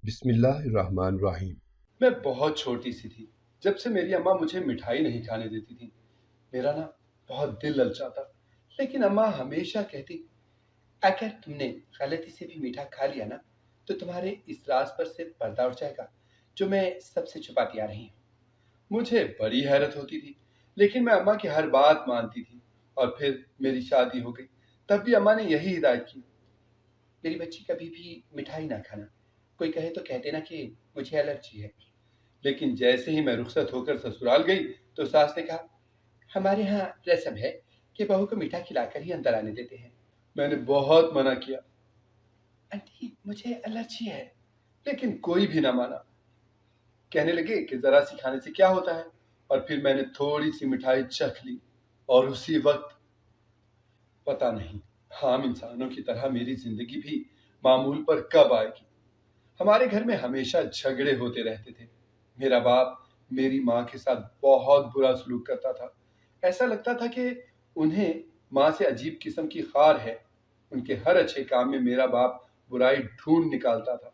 بسم اللہ الرحمن الرحیم۔ میں بہت چھوٹی سی تھی جب سے میری اماں مجھے مٹھائی نہیں کھانے دیتی تھی۔ میرا نا بہت دل للچاتا، لیکن اماں ہمیشہ کہتی اگر تم نے غلطی سے بھی میٹھا کھا لیا نا تو تمہارے اس راز پر سے پردہ اٹھ جائے گا جو میں سب سے چھپاتی آ رہی ہوں۔ مجھے بڑی حیرت ہوتی تھی، لیکن میں اماں کی ہر بات مانتی تھی۔ اور پھر میری شادی ہو گئی، تب بھی اماں نے یہی ہدایت کی، میری بچی کبھی بھی مٹھائی نہ کھانا، کوئی کہے تو کہہ دینا کہ مجھے الرجی ہے۔ لیکن جیسے ہی میں رخصت ہو کر سسرال گئی تو ساس نے کہا ہمارے ہاں رسم ہے کہ بہو کو میٹھا کھلا کر ہی اندر آنے دیتے ہیں۔ میں نے بہت منع کیا، آنٹی مجھے الرجی ہے، لیکن کوئی بھی نہ مانا۔ کہنے لگے کہ ذرا سی کھانے سے کیا ہوتا ہے، اور پھر میں نے تھوڑی سی مٹھائی چکھ لی اور اسی وقت پتہ نہیں عام انسانوں کی طرح میری زندگی بھی معمول پر کب آئے گی۔ ہمارے گھر میں ہمیشہ جھگڑے ہوتے رہتے تھے۔ میرا باپ میری ماں کے ساتھ بہت برا سلوک کرتا تھا۔ ایسا لگتا تھا کہ انہیں ماں سے عجیب قسم کی خار ہے۔ ان کے ہر اچھے کام میں میرا باپ برائی ڈھونڈ نکالتا تھا۔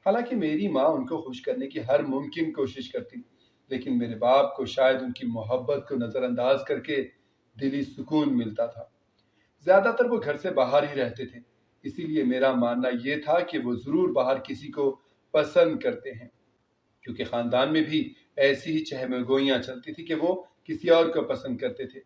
حالانکہ میری ماں ان کو خوش کرنے کی ہر ممکن کوشش کرتی، لیکن میرے باپ کو شاید ان کی محبت کو نظر انداز کر کے دلی سکون ملتا تھا۔ زیادہ تر وہ گھر سے باہر ہی رہتے تھے، اسی لیے میرا ماننا یہ تھا کہ وہ ضرور باہر کسی کو پسند کرتے ہیں، کیونکہ خاندان میں بھی ایسی ہی چہم گوئیاں چلتی تھی کہ وہ کسی اور کو پسند کرتے تھے۔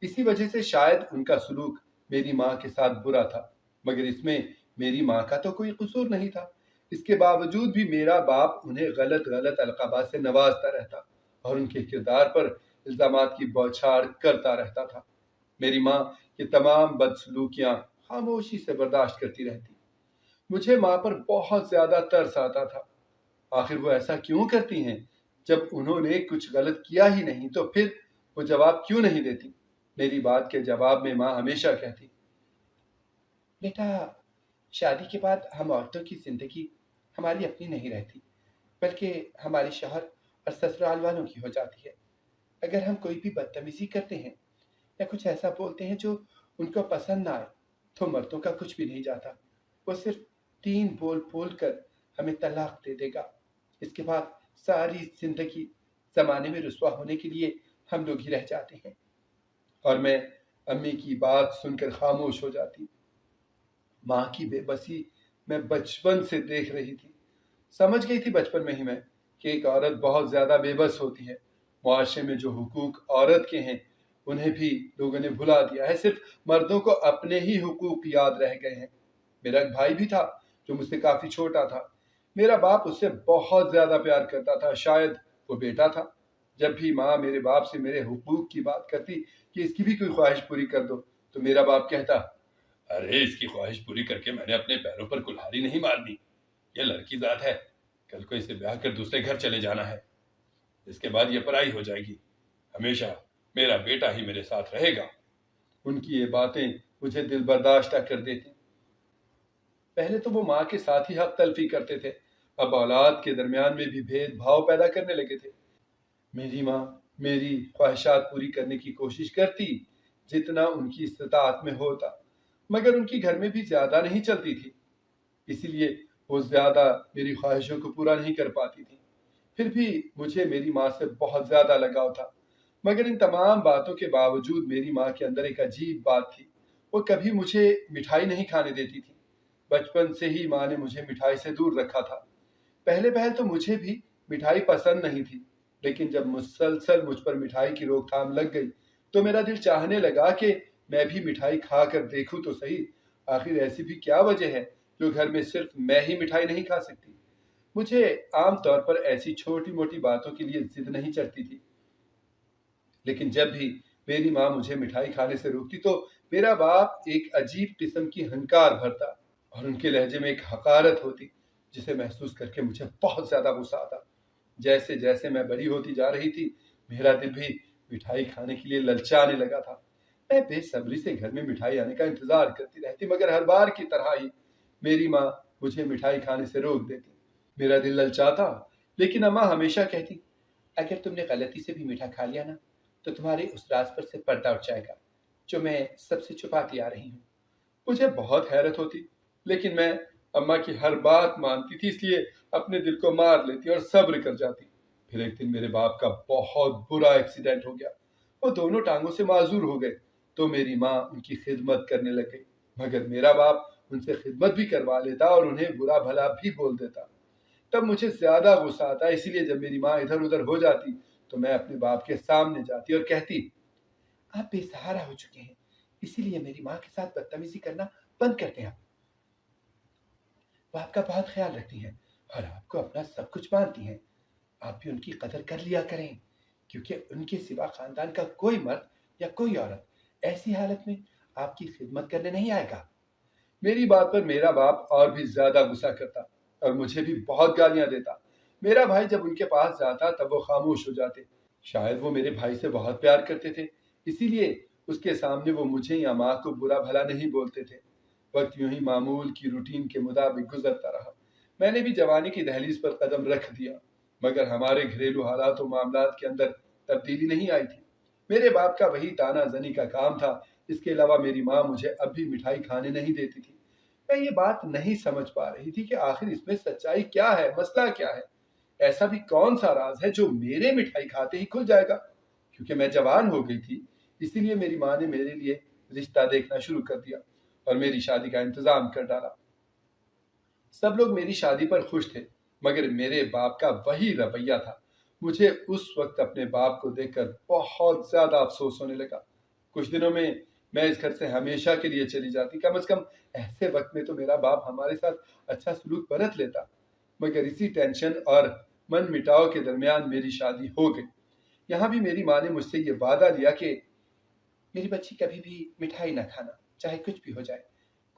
اسی وجہ سے شاید ان کا سلوک میری ماں کے ساتھ برا تھا، مگر اس میں میری ماں کا تو کوئی قصور نہیں تھا۔ اس کے باوجود بھی میرا باپ انہیں غلط القابات سے نوازتا رہتا اور ان کے کردار پر الزامات کی بوچھاڑ کرتا رہتا تھا۔ میری ماں یہ تمام بدسلوکیاں خاموشی سے برداشت کرتی رہتی۔ مجھے ماں پر بہت زیادہ ترس آتا تھا۔ آخر وہ ایسا کیوں کرتی ہیں؟ جب انہوں نے کچھ غلط کیا ہی نہیں تو پھر وہ جواب کیوں نہیں دیتی؟ میری بات کے جواب میں ماں ہمیشہ کہتی بیٹا شادی کے بعد ہم عورتوں کی زندگی ہماری اپنی نہیں رہتی، بلکہ ہمارے شوہر اور سسرال والوں کی ہو جاتی ہے۔ اگر ہم کوئی بھی بدتمیزی کرتے ہیں یا کچھ ایسا بولتے ہیں جو ان کو پسند نہ آئے تو مردوں کا کچھ بھی نہیں جاتا، وہ صرف 3 بول کر ہمیں طلاق دے دے گا۔ اس کے بعد ساری زندگی زمانے میں رسوا ہونے کے لیے ہم لوگ ہی رہ جاتے ہیں۔ اور میں امی کی بات سن کر خاموش ہو جاتی۔ ماں کی بے بسی میں بچپن سے دیکھ رہی تھی۔ سمجھ گئی تھی بچپن میں ہی میں کہ ایک عورت بہت زیادہ بے بس ہوتی ہے۔ معاشرے میں جو حقوق عورت کے ہیں انہیں بھی لوگوں نے بھلا دیا ہے، صرف مردوں کو اپنے ہی حقوق یاد رہ گئے ہیں۔ میرا ایک بھائی بھی تھا جو مجھ سے کافی چھوٹا تھا۔ میرا باپ اس سے بہت زیادہ پیار کرتا تھا، شاید وہ بیٹا تھا۔ جب بھی ماں میرے باپ سے میرے حقوق کی بات کرتی کہ اس کی بھی کوئی خواہش پوری کر دو تو میرا باپ کہتا ارے اس کی خواہش پوری کر کے میں نے اپنے پیروں پر کلہاڑی نہیں مارنی، یہ لڑکی ذات ہے، کل کو اسے بیاہ کر دوسرے گھر چلے جانا ہے، اس کے بعد یہ پرائی ہو جائے گی، ہمیشہ میرا بیٹا ہی میرے ساتھ رہے گا۔ ان کی یہ باتیں مجھے دل برداشتہ کر دیتی۔ پہلے تو وہ ماں کے ساتھ ہی حق تلفی کرتے تھے، اب اولاد کے درمیان میں بھی بھید بھاؤ پیدا کرنے لگے تھے۔ میری ماں میری خواہشات پوری کرنے کی کوشش کرتی جتنا ان کی استطاعت میں ہوتا، مگر ان کی گھر میں بھی زیادہ نہیں چلتی تھی، اسی لیے وہ زیادہ میری خواہشوں کو پورا نہیں کر پاتی تھی۔ پھر بھی مجھے میری ماں سے بہت زیادہ لگاؤ تھا، مگر ان تمام باتوں کے باوجود میری ماں کے اندر ایک عجیب بات تھی، وہ کبھی مجھے مٹھائی نہیں کھانے دیتی تھی۔ بچپن سے ہی ماں نے مجھے مٹھائی سے دور رکھا تھا۔ پہلے تو مجھے بھی مٹھائی پسند نہیں تھی، لیکن جب مسلسل مجھ پر مٹھائی کی روک تھام لگ گئی تو میرا دل چاہنے لگا کہ میں بھی مٹھائی کھا کر دیکھوں تو صحیح، آخر ایسی بھی کیا وجہ ہے جو گھر میں صرف میں ہی مٹھائی نہیں کھا سکتی۔ مجھے عام طور پر ایسی چھوٹی موٹی باتوں کے لیے ضد نہیں چڑھتی تھی، لیکن جب بھی میری ماں مجھے مٹھائی کھانے سے روکتی تو میرا باپ ایک عجیب قسم کی ہنکار بھرتا اور ان کے لہجے میں ایک حقارت ہوتی جسے محسوس کر کے مجھے بہت زیادہ غصہ آتا۔ جیسے جیسے میں بڑی ہوتی جا رہی تھی میرا دل بھی مٹھائی کھانے کے لیے للچانے لگا تھا۔ میں بے صبری سے گھر میں مٹھائی آنے کا انتظار کرتی رہتی، مگر ہر بار کی طرح ہی میری ماں مجھے مٹھائی کھانے سے روک دیتی۔ میرا دل للچاتا، لیکن اماں ہمیشہ کہتی اگر تم نے غلطی سے بھی میٹھا کھا لیا نا تو تمہارے اس راز پر سے پردہ اٹھ جائے گا جو میں سب سے چھپاتی آ رہی ہوں۔ مجھے بہت حیرت ہوتی، لیکن میں اماں کی ہر بات مانتی تھی، اس لیے اپنے دل کو مار لیتی اور صبر کر جاتی۔ پھر ایک دن میرے باپ کا بہت برا ایکسیڈنٹ ہو گیا، وہ دونوں ٹانگوں سے معذور ہو گئے، تو میری ماں ان کی خدمت کرنے لگ گئی، مگر میرا باپ ان سے خدمت بھی کروا لیتا اور انہیں برا بھلا بھی بول دیتا۔ تب مجھے زیادہ غصہ آتا، اسی لیے جب میری ماں ادھر ادھر ہو جاتی تو میں اپنے باپ کے سامنے جاتی اور کہتی، آپ بے سہارا ہو چکے ہیں، اسی لیے میری ماں کے ساتھ بدتمیزی کرنا بند کرتے ہیں۔ وہ آپ کا بہت خیال رکھتی ہیں اور آپ کو اپنا سب کچھ مانتی ہیں، آپ بھی ان کی قدر کر لیا کریں، کیونکہ ان کے سوا خاندان کا کوئی مرد یا کوئی عورت ایسی حالت میں آپ کی خدمت کرنے نہیں آئے گا۔ میری بات پر میرا باپ اور بھی زیادہ غصہ کرتا اور مجھے بھی بہت گالیاں دیتا۔ میرا بھائی جب ان کے پاس جاتا تب وہ خاموش ہو جاتے، شاید وہ میرے بھائی سے بہت پیار کرتے تھے، اسی لیے اس کے سامنے وہ مجھے یا ماں کو برا بھلا نہیں بولتے تھے۔ وقت یوں ہی معمول کی روٹین کے مطابق گزرتا رہا، میں نے بھی جوانی کی دہلیز پر قدم رکھ دیا، مگر ہمارے گھریلو حالات و معاملات کے اندر تبدیلی نہیں آئی تھی۔ میرے باپ کا وہی تانا زنی کا کام تھا، اس کے علاوہ میری ماں مجھے اب بھی مٹھائی کھانے نہیں دیتی تھی۔ میں یہ بات نہیں سمجھ پا رہی تھی کہ آخر اس میں سچائی کیا ہے، مسئلہ کیا ہے؟ ایسا بھی کون سا راز ہے جو میرے مٹھائی کھاتے ہی کھل جائے گا؟ کیونکہ میں جوان ہو گئی تھی، اسی لیے میری ماں نے میرے لیے رشتہ دیکھنا شروع کر دیا اور میری شادی کا انتظام کر ڈالا۔ سب لوگ میری شادی پر خوش تھے، مگر میرے باپ کا وہی رویہ تھا۔ مجھے اس وقت اپنے باپ کو دیکھ کر بہت زیادہ افسوس ہونے لگا۔ کچھ دنوں میں اس گھر سے ہمیشہ کے لیے چلی جاتی، کم از کم ایسے وقت میں تو میرا باپ ہمارے ساتھ اچھا سلوک برت لیتا، مگر اسی ٹینشن اور من مٹاؤ کے درمیان میری شادی ہو گئی۔ یہاں بھی میری ماں نے مجھ سے یہ وعدہ لیا کہ میری بچی کبھی بھی مٹھائی نہ کھانا، چاہے کچھ بھی ہو جائے۔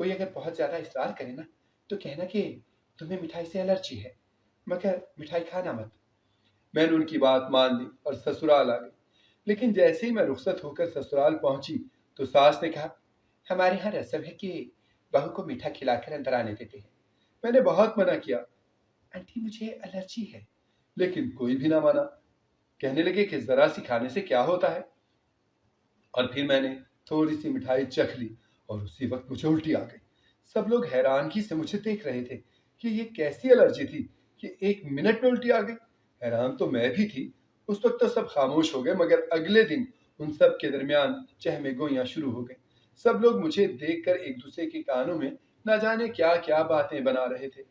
کوئی اگر بہت زیادہ اصرار کرے نا تو کہنا کہ تمہیں مٹھائی سے الرجی ہے، مگر مٹھائی کھانا مت۔ میں نے ان کی بات مان لی اور سسرال آ گئی، لیکن جیسے ہی میں رخصت ہو کر سسرال پہنچی تو ساس نے کہا، ہمارے یہاں رسم ہے کہ بہو کو میٹھا کھلا کر اندر آنے دیتے ہیں۔ میں نے بہت منع کیا، آنٹی مجھے الرجی ہے، لیکن کوئی بھی نہ مانا، کہنے لگے کہ ذرا سی کھانے سے کیا ہوتا ہے۔ اور پھر میں نے تھوڑی سی مٹھائی چکھ لی اور اسی وقت مجھے الٹی آ گئی۔ سب لوگ حیرانگی سے مجھے دیکھ رہے تھے کہ یہ کیسی الرجی تھی کہ 1 منٹ میں الٹی آ گئی۔ حیران تو میں بھی تھی۔ اس وقت تو سب خاموش ہو گئے، مگر اگلے دن ان سب کے درمیان چہمے گوئیاں شروع ہو گئیں۔ سب لوگ مجھے دیکھ کر ایک دوسرے کے کانوں میں نہ جانے کیا کیا باتیں بنا رہے تھے۔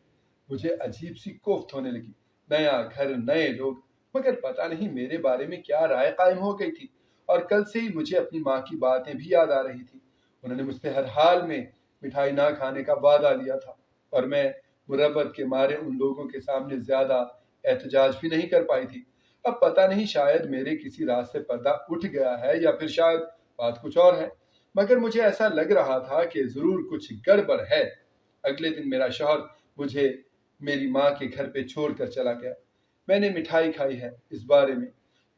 مجھے عجیب سی کوفت ہونے لگی، نیا گھر، نئے لوگ، مگر پتہ نہیں میرے بارے میں کیا رائے قائم ہو گئی تھی۔ اور کل سے ہی مجھے اپنی ماں کی باتیں بھی یاد آ رہی تھی۔ انہوں نے مجھ سے ہر حال میں مٹھائی نہ کھانے کا وعدہ لیا تھا، اور میں مربت کے مارے ان لوگوں کے سامنے زیادہ احتجاج بھی نہیں کر پائی تھی۔ اب پتہ نہیں شاید میرے کسی راز سے پردہ اٹھ گیا ہے یا پھر شاید بات کچھ اور ہے، مگر مجھے ایسا لگ رہا تھا کہ ضرور کچھ گڑبڑ ہے۔ اگلے دن میرا شوہر مجھے میری ماں کے گھر پہ چھوڑ کر چلا گیا۔ میں نے مٹھائی کھائی ہے، اس بارے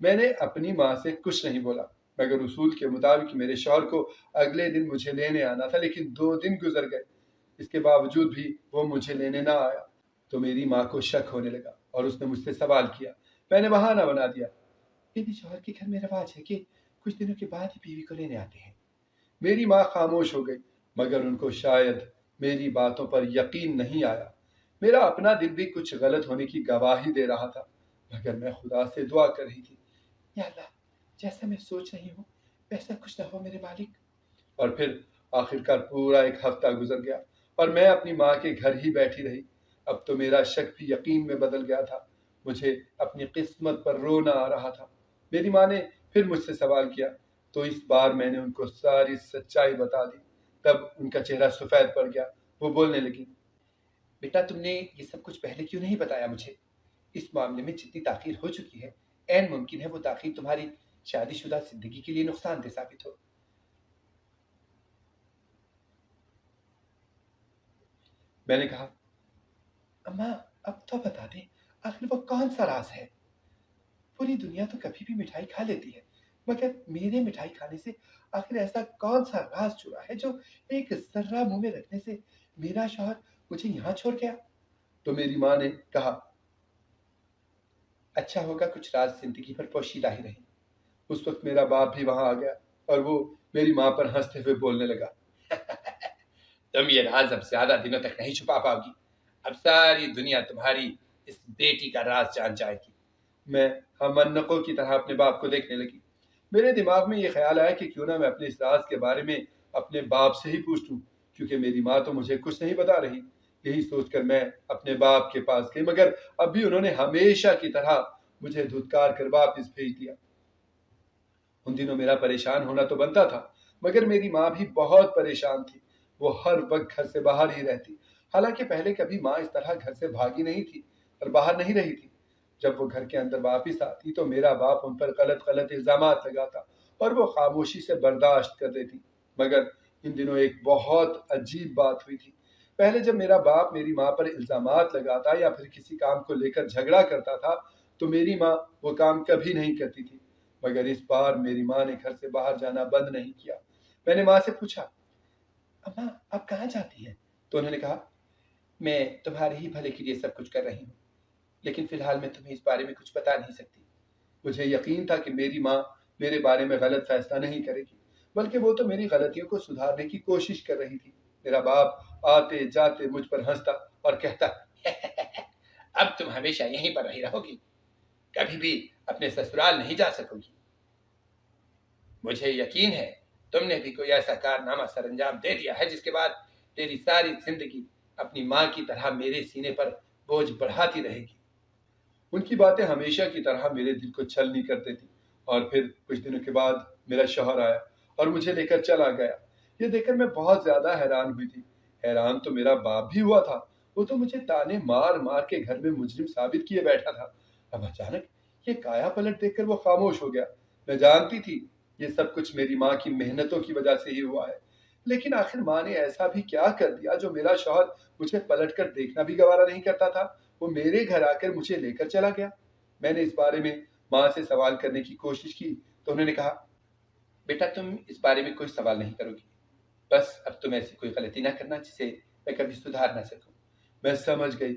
میں نے اپنی ماں سے کچھ نہیں بولا، مگر اصول کے مطابق میرے شوہر کو اگلے دن مجھے لینے آنا تھا، لیکن 2 دن گزر گئے۔ اس کے باوجود بھی وہ مجھے لینے نہ آیا تو میری ماں کو شک ہونے لگا اور اس نے مجھ سے سوال کیا۔ میں نے بہانہ بنا دیا، میری شوہر کے گھر میں رواج ہے کہ کچھ دنوں کے بعد ہی بیوی کو لینے آتے ہیں۔ میری ماں خاموش ہو گئی، مگر ان کو شاید میری باتوں پر یقین نہیں آیا۔ میرا اپنا دل بھی کچھ غلط ہونے کی گواہی دے رہا تھا، مگر میں خدا سے دعا کر رہی تھی، یا اللہ جیسا میں سوچ رہی ہوں ویسا کچھ نہ ہو میرے مالک۔ اور پھر آخرکار پورا 1 ہفتہ گزر گیا اور میں اپنی ماں کے گھر ہی بیٹھی رہی۔ اب تو میرا شک بھی یقین میں بدل گیا تھا، مجھے اپنی قسمت پر رونا آ رہا تھا۔ میری ماں نے پھر مجھ سے سوال کیا تو اس بار میں نے ان کو ساری سچائی بتا دی۔ تب ان کا چہرہ سفید پڑ گیا، وہ بولنے لگی، بیٹا تم نے یہ سب کچھ پہلے کیوں نہیں بتایا مجھے؟ اس معاملے میں جتنی تاخیر ہو چکی ہے، عین ممکن ہے وہ تاخیر تمہاری شادی شدہ زندگی کے لیے نقصان دہ ثابت ہو۔ میں نے کہا، اماں اب تو بتا دیں، آخر وہ کون سا راز ہے؟ پوری دنیا تو کبھی بھی مٹھائی کھا لیتی ہے، مگر میرے مٹھائی کھانے سے آخر ایسا کون سا راز چھپا ہے جو ایک ذرہ منہ میں رکھنے سے میرا شوہر مجھے یہاں چھوڑ گیا؟ تو میری ماں نے کہا، اچھا ہوگا کچھ راز زندگی بھر پوشیدہ ہی رہیں۔ اس وقت میرا باپ بھی وہاں آ گیا اور وہ میری ماں پر ہنستے ہوئے بولنے لگا، تم یہ راز اب زیادہ دنوں تک نہیں چھپا پاؤ گی، اب ساری دنیا تمہاری اس بیٹی کا راز جان جائے گی۔ میں ہمنقوں کی طرح اپنے باپ کو دیکھنے لگی۔ میرے دماغ میں یہ خیال آیا کہ کیوں نہ میں اپنے اس راز کے بارے میں اپنے باپ سے ہی پوچھ لوں، کیونکہ میری ماں تو مجھے کچھ نہیں بتا رہی۔ یہی سوچ کر میں اپنے باپ کے پاس گئی، مگر اب بھی انہوں نے ہمیشہ کی طرح مجھے دھتکار کر واپس بھیج دیا۔ ان دنوں میرا پریشان ہونا تو بنتا تھا، مگر میری ماں بھی بہت پریشان تھی۔ وہ ہر وقت گھر سے باہر ہی رہتی، حالانکہ پہلے کبھی ماں اس طرح گھر سے بھاگی نہیں تھی اور باہر نہیں رہی تھی۔ جب وہ گھر کے اندر واپس آتی تو میرا باپ ان پر غلط الزامات لگاتا اور وہ خاموشی سے برداشت کر لیتی۔ مگر ان دنوں ایک بہت عجیب بات ہوئی تھی۔ پہلے جب میرا باپ میری ماں پر الزامات لگاتا یا پھر کسی کام کو لے کر جھگڑا کرتا تھا تو میری ماں وہ کام کبھی نہیں کرتی تھی، مگر اس بار میری ماں نے گھر سے باہر جانا بند نہیں کیا۔ میں نے ماں سے پوچھا، اماں آپ کہاں جاتی ہیں؟ تو انہوں نے کہا، میں تمہارے ہی بھلے کے لیے سب کچھ کر رہی ہوں، لیکن فی الحال میں تمہیں اس بارے میں کچھ بتا نہیں سکتی۔ مجھے یقین تھا کہ میری ماں میرے بارے میں غلط فیصلہ نہیں کرے گی، بلکہ وہ تو میری غلطیوں کو سدھارنے کی کوشش کر رہی تھی۔ میرا باپ آتے جاتے مجھ پر ہنستا اور کہتا، اب تم ہمیشہ یہیں پر رہی رہو گی، کبھی بھی اپنے سسرال نہیں جا سکو گی۔ مجھے یقین ہے تم نے بھی کوئی ایسا کارنامہ سر انجام دے دیا ہے جس کے بعد تیری ساری زندگی اپنی ماں کی طرح میرے سینے پر بوجھ بڑھاتی رہے گی۔ ان کی باتیں ہمیشہ کی طرح میرے دل کو چھلنی کرتی تھی۔ اور پھر کچھ دنوں کے بعد میرا شوہر آیا اور مجھے لے کر چلا گیا۔ یہ دیکھ کر میں بہت زیادہ حیران ہوئی تھی۔ حیران تو میرا باپ بھی ہوا تھا، وہ تو مجھے تانے مار مار کے گھر میں مجرم ثابت کیے بیٹھا تھا۔ اب اچانک یہ کایا پلٹ دیکھ کر وہ خاموش ہو گیا۔ میں جانتی تھی یہ سب کچھ میری ماں کی محنتوں کی وجہ سے ہی ہوا ہے، لیکن آخر ماں نے ایسا بھی کیا کر دیا جو میرا شوہر مجھے پلٹ کر دیکھنا بھی گوارا نہیں کرتا تھا؟ وہ میرے گھر آ کر مجھے لے کر چلا گیا۔ میں نے اس بارے میں ماں سے سوال کرنے کی کوشش کی تو انہوں نے کہا، بیٹا تم اس بارے میں کوئی سوال نہیں کرو گی، بس اب تم ایسی کوئی غلطی نہ کرنا جسے میں کبھی سدھار نہ سکوں۔ میں سمجھ گئی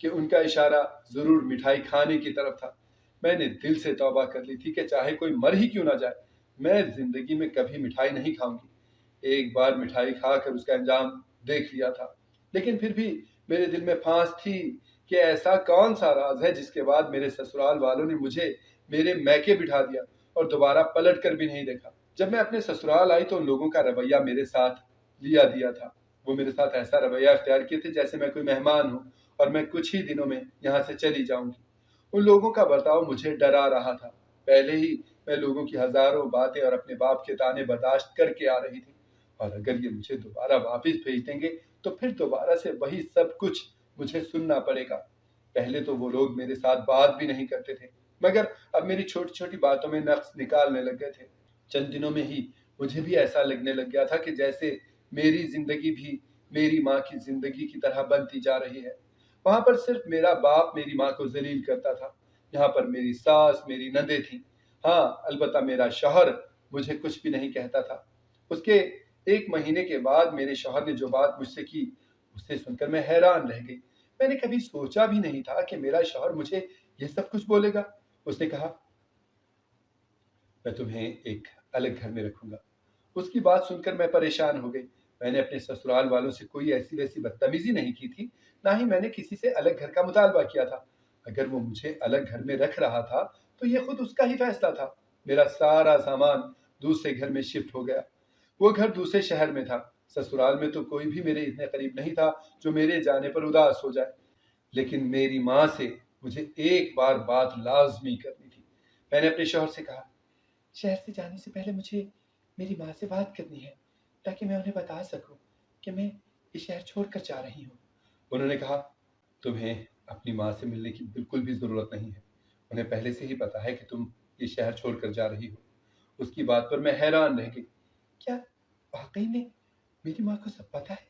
کہ ان کا اشارہ ضرور مٹھائی کھانے کی طرف تھا۔ میں نے دل سے توبہ کر لی تھی کہ چاہے کوئی مر ہی کیوں نہ جائے، میں زندگی میں کبھی مٹھائی نہیں کھاؤں گی۔ ایک بار مٹھائی کھا کر اس کا انجام دیکھ لیا تھا، لیکن پھر بھی میرے دل میں پھانس تھی کہ ایسا کون سا راز ہے جس کے بعد میرے سسرال والوں نے مجھے میرے میکے بٹھا دیا اور دوبارہ پلٹ کر بھی نہیں دیکھا۔ جب میں اپنے سسرال آئی تو ان لوگوں کا رویہ میرے ساتھ لیا دیا تھا۔ وہ میرے ساتھ ایسا رویہ اختیار کیے تھے جیسے میں کوئی مہمان ہوں اور میں کچھ ہی دنوں میں یہاں سے چلی جاؤں گی۔ ان لوگوں کا برتاؤ مجھے ڈرا رہا تھا۔ پہلے ہی میں لوگوں کی ہزاروں باتیں اور اپنے باپ کے تانے برداشت کر کے آ رہی تھی، اور اگر یہ مجھے دوبارہ واپس بھیج دیں گے تو پھر دوبارہ سے وہی سب کچھ مجھے سننا پڑے گا۔ پہلے تو وہ لوگ میرے ساتھ بات بھی نہیں کرتے تھے، مگر اب میری چھوٹی چھوٹی باتوں میں نقص نکالنے لگ گئے تھے۔ چند دنوں میں ہی مجھے بھی ایسا لگنے لگ گیا تھا کہ جیسے میری زندگی بھی میری ماں کی زندگی کی طرح بنتی جا رہی ہے۔ وہاں پر صرف میرا باپ میری ماں کو ذلیل کرتا تھا، یہاں پر میری ساس میری نندیں تھیں۔ ہاں البتہ میرا شوہر مجھے کچھ بھی نہیں کہتا تھا۔ اس کے 1 مہینے کے بعد میرے شوہر نے جو بات مجھ سے کی اسے سن کر میں حیران رہ گئی۔ میں نے کبھی سوچا بھی نہیں تھا کہ میرا شوہر مجھے یہ سب کچھ بولے گا۔ اس نے کہا، میں تمہیں ایک الگ گھر میں رکھوں گا۔ اس کی بات سن کر میں پریشان ہو گئی۔ میں نے اپنے سسرال والوں سے کوئی ایسی ویسی بدتمیزی نہیں کی تھی، نہ ہی میں نے کسی سے الگ گھر کا مطالبہ کیا تھا۔ اگر وہ مجھے الگ گھر میں رکھ رہا تھا تو یہ خود اس کا ہی فیصلہ تھا۔ میرا سارا سامان دوسرے گھر میں شفٹ ہو گیا۔ وہ گھر دوسرے شہر میں تھا۔ سسرال میں تو کوئی بھی میرے اتنے قریب نہیں تھا جو میرے جانے پر اداس ہو جائے، لیکن میری ماں سے مجھے ایک بار بات لازمی کرنی تھی۔ میں نے اپنے شوہر سے کہا، شہر سے جانے سے پہلے مجھے میری ماں سے بات کرنی ہے تاکہ میں انہیں بتا سکوں کہ میں یہ شہر چھوڑ کر جا رہی ہوں۔ انہوں نے کہا، تمہیں اپنی ماں سے ملنے کی بالکل بھی ضرورت نہیں ہے، انہیں پہلے سے ہی پتا ہے کہ تم یہ شہر چھوڑ کر جا رہی ہو۔ اس کی بات پر میں حیران رہ گئی۔ کیا واقعی میں میری ماں کو سب پتا ہے؟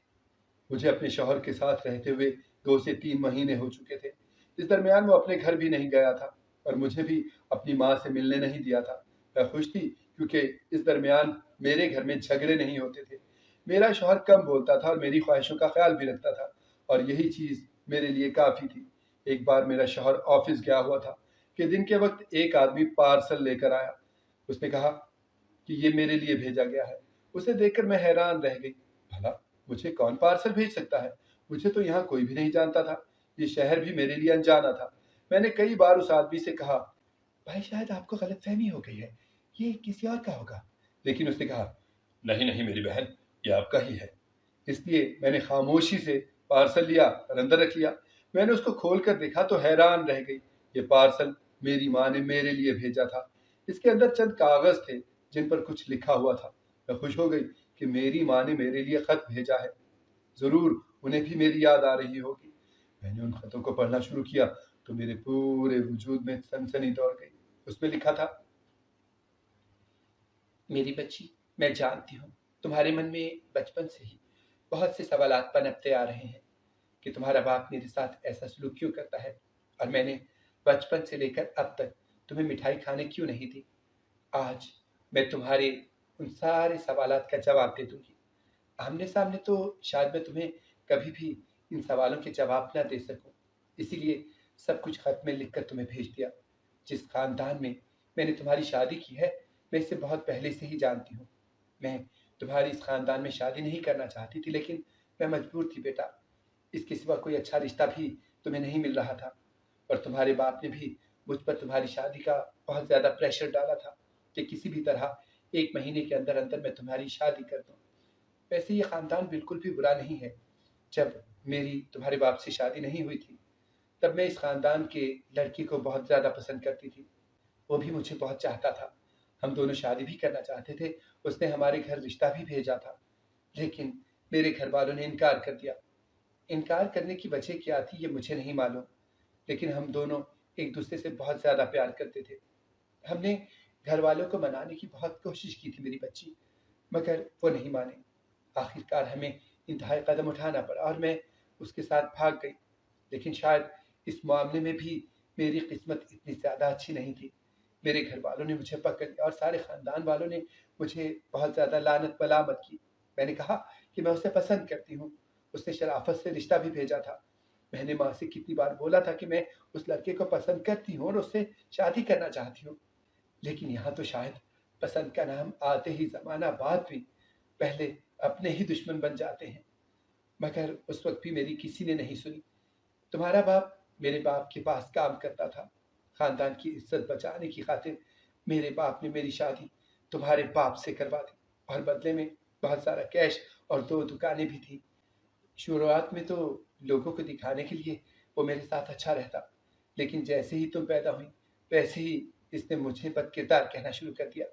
مجھے اپنے شوہر کے ساتھ رہتے ہوئے 2 سے 3 مہینے ہو چکے تھے۔ اس درمیان وہ اپنے گھر بھی نہیں گیا تھا اور مجھے بھی اپنی ماں سے ملنے نہیں دیا تھا۔ میں خوش تھی کیونکہ اس درمیان میرے گھر میں جھگڑے نہیں ہوتے تھے۔ میرا شوہر کم بولتا تھا اور میری خواہشوں کا خیال بھی رکھتا تھا، اور یہی چیز میرے لیے کافی تھی۔ ایک بار میرا شوہر آفس گیا ہوا تھا کہ دن کے وقت ایک آدمی پارسل لے کر آیا۔ اس نے کہا کہ یہ میرے لیے بھیجا گیا ہے۔ اسے دیکھ کر میں حیران رہ گئی۔ بھلا مجھے کون پارسل بھیج سکتا ہے؟ مجھے تو یہاں کوئی بھی نہیں جانتا تھا، یہ شہر بھی میرے لیے انجانا تھا۔ میں نے کئی بار اس آدمی سے کہا، بھائی شاید آپ کو غلط فہمی ہو گئی ہے، یہ کسی اور کا ہوگا، لیکن اس نے کہا، نہیں نہیں میری بہن، یہ آپ کا ہی ہے۔ اس لیے میں نے خاموشی سے پارسل لیا اور اندر رکھ لیا۔ میں نے اس کو کھول کر دیکھا تو حیران رہ گئی۔ یہ پارسل میری ماں نے میرے لیے بھیجا تھا۔ اس کے اندر چند کاغذ تھے جن پر کچھ لکھا ہوا تھا۔ میں خوش ہو گئی کہ میری ماں نے میرے لیے خط بھیجا ہے، ضرور انہیں بھی میری یاد آ رہی ہوگی۔ میں نے ان خطوں کو پڑھنا شروع کیا تو میرے پورے وجود میں سنسنی دوڑ گئی۔ اس میں لکھا تھا، میری بچی، میں جانتی ہوں تمہارے من میں بچپن سے ہی بہت سے سوالات پنپتے آ رہے ہیں کہ تمہارا باپ میرے ساتھ ایسا سلوک کیوں کرتا ہے، اور میں نے بچپن سے لے کر اب تک تمہیں مٹھائی کھانے کیوں نہیں دی۔ آج میں تمہارے ان سارے سوالات کا جواب دے دوں گی۔ آمنے سامنے تو شاید میں تمہیں کبھی بھی ان سوالوں کے جواب نہ دے سکوں، اسی لیے سب کچھ خط میں لکھ کر تمہیں بھیج دیا۔ جس خاندان میں نے تمہاری شادی کی ہے، میں اسے بہت پہلے سے ہی جانتی ہوں۔ میں تمہاری اس خاندان میں شادی نہیں کرنا چاہتی تھی، لیکن میں مجبور تھی بیٹا۔ اس کے سوا کوئی اچھا رشتہ بھی تمہیں نہیں مل رہا تھا، اور تمہارے باپ نے بھی مجھ پر تمہاری شادی کا بہت زیادہ پریشر ڈالا تھا کہ کسی بھی طرح 1 مہینے کے اندر اندر میں تمہاری شادی کر دوں۔ ویسے یہ خاندان بالکل بھی برا نہیں ہے۔ جب میری تمہارے باپ سے شادی نہیں ہوئی تھی تب میں اس خاندان کے لڑکی کو بہت زیادہ پسند کرتی تھی، وہ بھی مجھے بہت چاہتا تھا، ہم دونوں شادی بھی کرنا چاہتے تھے۔ اس نے ہمارے گھر رشتہ بھی بھیجا تھا، لیکن میرے گھر والوں نے انکار کر دیا۔ انکار کرنے کی وجہ کیا تھی یہ مجھے نہیں معلوم، لیکن ہم دونوں ایک دوسرے سے بہت زیادہ پیار کرتے تھے۔ ہم نے گھر والوں کو منانے کی بہت کوشش کی تھی میری بچی، مگر وہ نہیں مانے۔ آخر کار ہمیں انتہائی قدم اٹھانا پڑا اور میں اس کے ساتھ بھاگ گئی، لیکن شاید اس معاملے میں بھی میری قسمت اتنی زیادہ اچھی نہیں تھی۔ میرے گھر والوں نے مجھے پکڑ لیا اور سارے خاندان والوں نے مجھے بہت زیادہ لعنت ملامت کی۔ میں نے کہا کہ میں اسے پسند کرتی ہوں، اس نے شرافت سے رشتہ بھی بھیجا تھا۔ میں نے ماں سے کتنی بار بولا تھا کہ میں اس لڑکے کو پسند کرتی ہوں اور اس سے شادی کرنا چاہتی ہوں، لیکن یہاں تو شاید پسند کا نام آتے ہی زمانہ بعد بھی پہلے اپنے ہی دشمن بن جاتے ہیں۔ مگر اس وقت بھی میری کسی نے نہیں سنی۔ تمہارا باپ میرے باپ کے پاس کام کرتا تھا، خاندان کی عزت بچانے کی خاطر میرے باپ نے میری شادی تمہارے باپ سے کروا دی، اور بدلے میں بہت سارا کیش اور 2 دکانیں بھی تھیں۔ شروعات میں تو لوگوں کو دکھانے کے لیے وہ میرے ساتھ اچھا رہتا، لیکن جیسے ہی تم پیدا ہوئی ویسے ہی اس نے مجھے بد کردار کہنا شروع کر دیا۔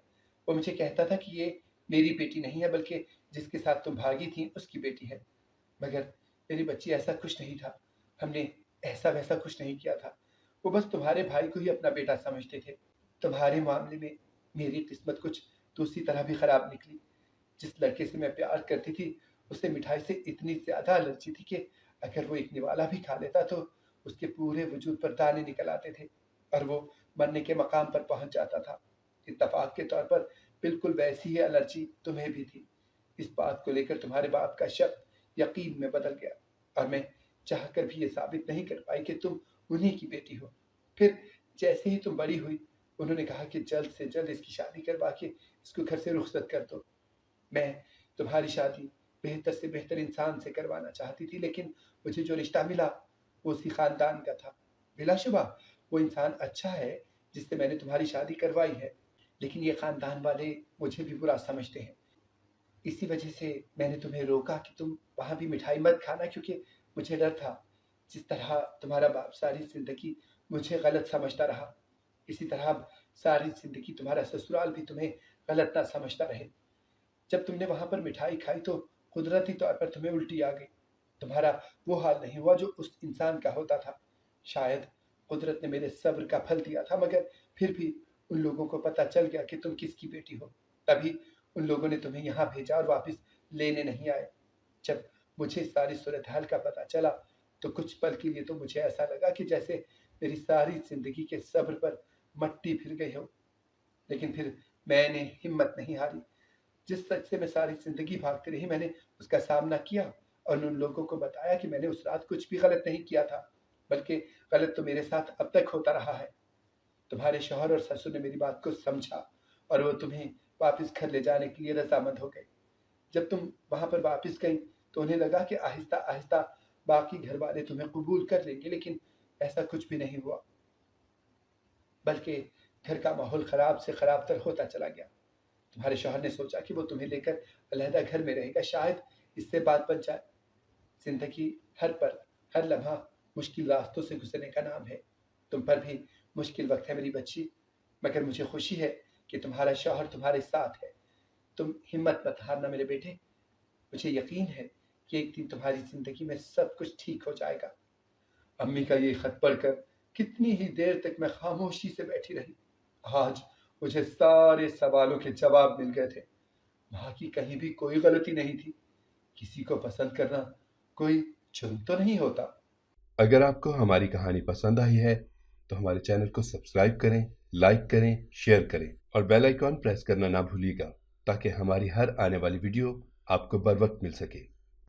وہ مجھے کہتا تھا کہ یہ میری بیٹی نہیں ہے بلکہ جس کے ساتھ تم بھاگی تھی اس کی بیٹی ہے، مگر میری بچی ایسا کچھ نہیں تھا، ہم نے ایسا ویسا کچھ نہیں کیا تھا۔ وہ بس تمہارے بھائی کو ہی اپنا بیٹا سمجھتے تھے۔ تمہارے معاملے میں میری قسمت کچھ دوسری طرح بھی خراب نکلی۔ جس لڑکے سے میں پیار کرتی تھی اسے مٹھائی سے اتنی زیادہ الرجی تھی کہ اگر وہ ایک نوالا بھی کھا لیتا تو اس کے پورے وجود پر دانے نکل آتے تھے اور وہ مرنے کے مقام پر پہنچ جاتا تھا۔ اتفاق کے طور پر بالکل ویسی ہی الرجی تمہیں بھی تھی۔ اس بات کو لے کر تمہارے باپ کا شک یقین میں بدل گیا، اور میں چاہ کر بھی یہ ثابت نہیں کر پائی کہ تم انہی کی بیٹی ہو۔ پھر جیسے ہی تم بڑی ہوئی انہوں نے کہا کہ جلد سے جلد اس کی شادی کروا کے اس کو گھر سے رخصت کر دو۔ میں تمہاری شادی بہتر سے بہتر انسان سے کروانا چاہتی تھی، لیکن مجھے جو رشتہ ملا وہ اسی خاندان کا تھا۔ بلا شبہ وہ انسان اچھا ہے جس سے میں نے تمہاری شادی کروائی ہے، لیکن یہ خاندان والے مجھے بھی برا سمجھتے ہیں۔ اسی وجہ سے میں نے تمہیں روکا کہ تم وہاں بھی مٹھائی مت کھانا، کیونکہ مجھے ڈر تھا جس طرح تمہارا باپ ساری زندگی مجھے غلط سمجھتا رہا، اسی طرح اب ساری زندگی تمہارا سسرال بھی تمہیں غلط نہ سمجھتا رہے۔ جب تم نے وہاں پر مٹھائی کھائی تو قدرتی طور پر تمہیں الٹی آ گئی۔ تمہارا وہ حال نہیں ہوا جو اس انسان کا ہوتا تھا۔ شاید قدرت نے میرے صبر کا پھل دیا تھا، مگر پھر بھی ان لوگوں کو پتہ چل گیا کہ تم کس کی بیٹی ہو۔ تبھی ان لوگوں نے تمہیں یہاں بھیجا اور واپس لینے نہیں آئے۔ جب مجھے ساری صورتحال کا پتہ چلا تو کچھ پل کے لیے تو مجھے ایسا لگا کہ جیسے میری ساری زندگی کے صبر پر مٹی پھر گئی ہو، لیکن پھر میں نے ہمت نہیں ہاری۔ جس سچ سے میں ساری زندگی بھاگتی رہی میں نے اس کا سامنا کیا اور ان لوگوں کو بتایا کہ میں نے اس رات کچھ بھی غلط نہیں کیا تھا، بلکہ غلط تو میرے ساتھ اب تک ہوتا رہا ہے۔ تمہارے شوہر اور سسر نے میری بات کو سمجھا اور وہ تمہیں واپس گھر لے جانے کے لیے رضامند ہو گئے۔ جب تم وہاں پر واپس گئی تو انہیں لگا کہ آہستہ آہستہ باقی گھر والے تمہیں قبول کر لیں گے، لیکن ایسا کچھ بھی نہیں ہوا، بلکہ گھر کا ماحول خراب سے خراب تر ہوتا چلا گیا۔ تمہارے شوہر نے سوچا کہ وہ تمہیں لے کر علیحدہ گھر میں رہے گا، شاید اس سے بات بن جائے۔ زندگی ہر پل ہر لمحہ مشکل راستوں سے گزرنے کا نام ہے، تم پر بھی مشکل وقت ہے میری بچی، مگر مجھے خوشی ہے کہ تمہارا شوہر تمہارے ساتھ ہے۔ تم ہمت مت ہارنا میرے بیٹے، مجھے یقین ہے کہ ایک دن تمہاری زندگی میں سب کچھ ٹھیک ہو جائے گا۔ امی کا یہ خط پڑھ کر کتنی ہی دیر تک میں خاموشی سے بیٹھی رہی۔ آج مجھے سارے سوالوں کے جواب مل گئے تھے۔ ماں کی کہیں بھی کوئی غلطی نہیں تھی۔ کسی کو پسند کرنا کوئی جرم تو نہیں ہوتا۔ اگر آپ کو ہماری کہانی پسند آئی ہے تو ہمارے چینل کو سبسکرائب کریں، لائک کریں، شیئر کریں اور بیل آئیکن پریس کرنا نہ بھولیے گا تاکہ ہماری ہر آنے والی ویڈیو آپ کو بر وقت مل سکے۔